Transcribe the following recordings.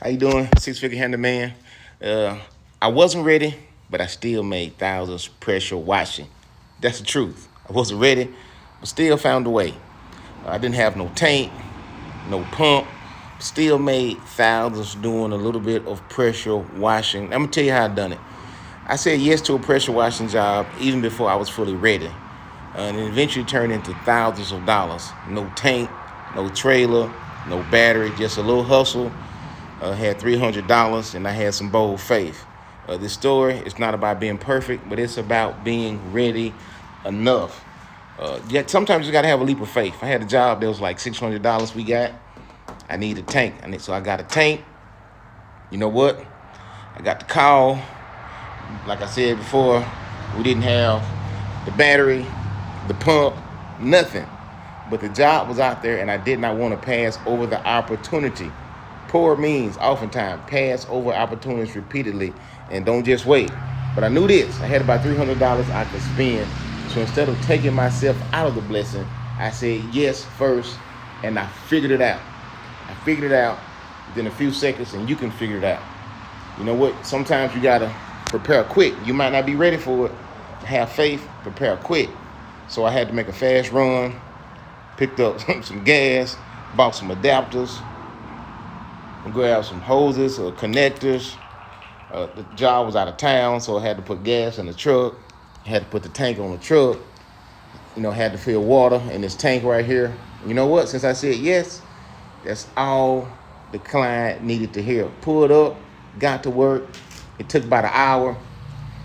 How you doing? Six Figure Handyman. Uh, I wasn't ready, but I still made thousands pressure washing. That's the truth. I wasn't ready, but still found a way. I didn't have no tank, no pump. Still made thousands doing a little bit of pressure washing. I'm gonna tell you how I done it. I said yes to a pressure washing job even before I was fully ready, and it eventually turned into thousands of dollars. No tank, no trailer, no battery, just a little hustle. Had $300 and I had some bold faith. This story is not about being perfect, but it's about being ready enough. Yet sometimes you gotta have a leap of faith. I had a job that was like $600 we got. I need a tank. So I got a tank. You know what? I got the call. Like I said before, we didn't have the battery, the pump, nothing. But the job was out there and I did not want to pass over the opportunity. Poor means oftentimes pass over opportunities repeatedly and don't just wait. But I knew this. I had about $300 I could spend. So instead of taking myself out of the blessing, I said yes first and I figured it out. I figured it out within a few seconds and you can figure it out. You know what? Sometimes you got to prepare quick. You might not be ready for it. Have faith, prepare quick. So I had to make a fast run, picked up some gas, bought some adapters, grab some hoses or connectors. The job was out of town, so I had to put gas in the truck. I had to put the tank on the truck. Had to fill water in this tank right here. You know what? Since I said yes, that's all the client needed to hear. Pulled up, got to work. It took about an hour,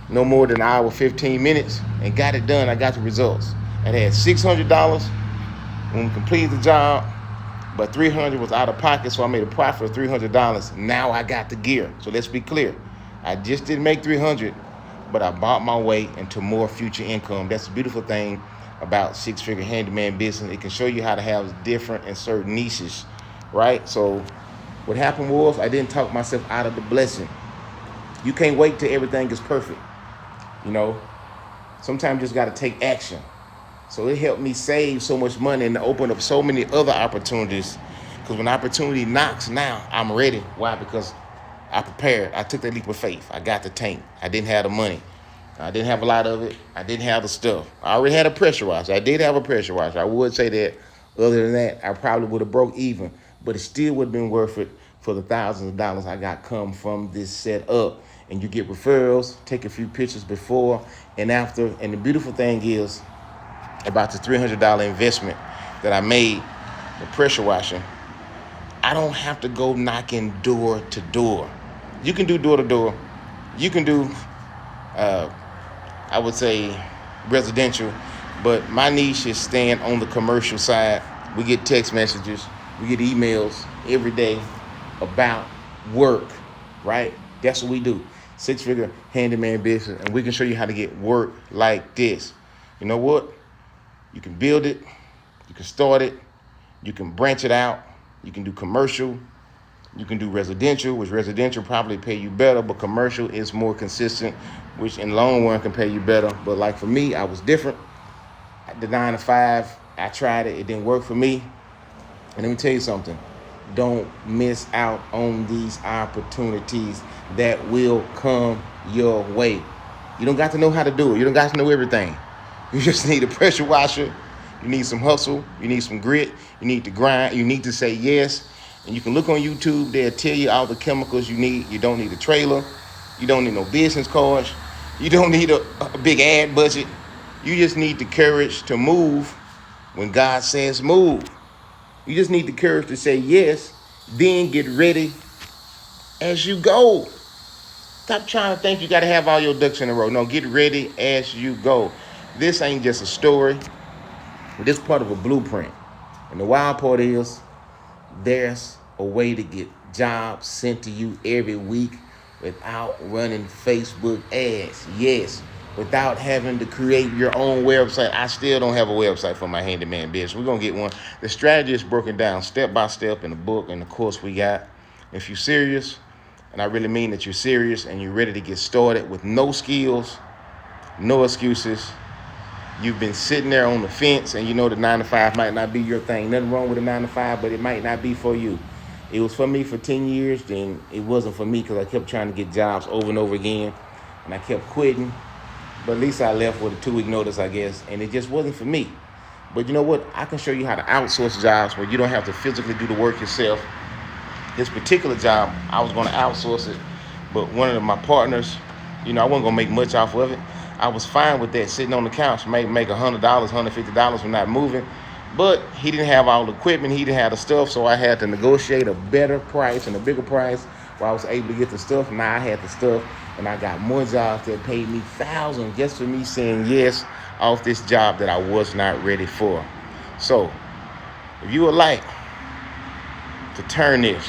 no more than an hour, 15 minutes, and got it done. I got the results. I had $600 when we completed the job, but $300 was out of pocket, so I made a profit of $300. Now I got the gear. So let's be clear. I just didn't make $300, but I bought my way into more future income. That's the beautiful thing about six-figure handyman business. It can show you how to have different and certain niches, right? So what happened was I didn't talk myself out of the blessing. You can't wait till everything is perfect. Sometimes you just got to take action. So it helped me save so much money and open up so many other opportunities. Because when opportunity knocks, now I'm ready. Why? Because I prepared. I took that leap of faith. I got the tank. I didn't have the money. I didn't have a lot of it. I didn't have the stuff. I already had a pressure washer. I did have a pressure washer. I would say that. Other than that, I probably would have broke even. But it still would have been worth it for the thousands of dollars I got come from this setup. And you get referrals, take a few pictures before and after. And the beautiful thing is, about the $300 investment that I made the pressure washing, I don't have to go knocking door to door. You can do door to door. You can do, I would say, residential, but my niche is staying on the commercial side. We get text messages, we get emails every day about work, right? That's what we do. Six-figure handyman business, and we can show you how to get work like this. You know what? You can build it, you can start it, you can branch it out, you can do commercial, you can do residential, which residential probably pay you better, but commercial is more consistent, which in the long run can pay you better. But like for me, I was different. The 9 to 5, I tried it, it didn't work for me. And let me tell you something, don't miss out on these opportunities that will come your way. You don't got to know how to do it, you don't got to know everything. You just need a pressure washer. You need some hustle. You need some grit. You need to grind. You need to say yes. And you can look on YouTube. They'll tell you all the chemicals you need. You don't need a trailer. You don't need no business cards. You don't need a big ad budget. You just need the courage to move when God says move. You just need the courage to say yes, then get ready as you go. Stop trying to think you got to have all your ducks in a row. No, get ready as you go. This ain't just a story. This part of a blueprint. And the wild part is there's a way to get jobs sent to you every week without running Facebook ads. Yes, without having to create your own website. I still don't have a website for my handyman business. We're going to get one. The strategy is broken down step by step in the book and the course we got. If you're serious, and I really mean that you're serious and you're ready to get started with no skills, no excuses, you've been sitting there on the fence and you know the 9 to 5 might not be your thing. Nothing wrong with a 9 to 5, but it might not be for you. it was for me for 10 years, then it wasn't for me because I kept trying to get jobs over and over again, and I kept quitting. But at least I left with a 2-week notice, I guess, and it just wasn't for me. But you know what? I can show you how to outsource jobs where you don't have to physically do the work yourself. This particular job, I was going to outsource it, but one of my partners, I wasn't going to make much off of it. I was fine with that, sitting on the couch, make $100, $150 for not moving. But he didn't have all the equipment, he didn't have the stuff, so I had to negotiate a better price and a bigger price where I was able to get the stuff. Now I had the stuff, and I got more jobs that paid me thousands just for me saying yes off this job that I was not ready for. So, if you would like to turn this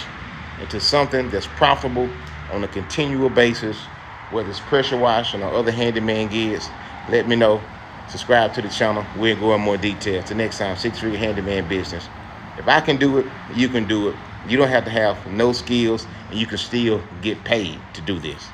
into something that's profitable on a continual basis, whether it's pressure washing or other handyman gigs, let me know. Subscribe to the channel. We'll go in more detail. Till next time, Six Figure Handyman Business. If I can do it, you can do it. You don't have to have no skills, and you can still get paid to do this.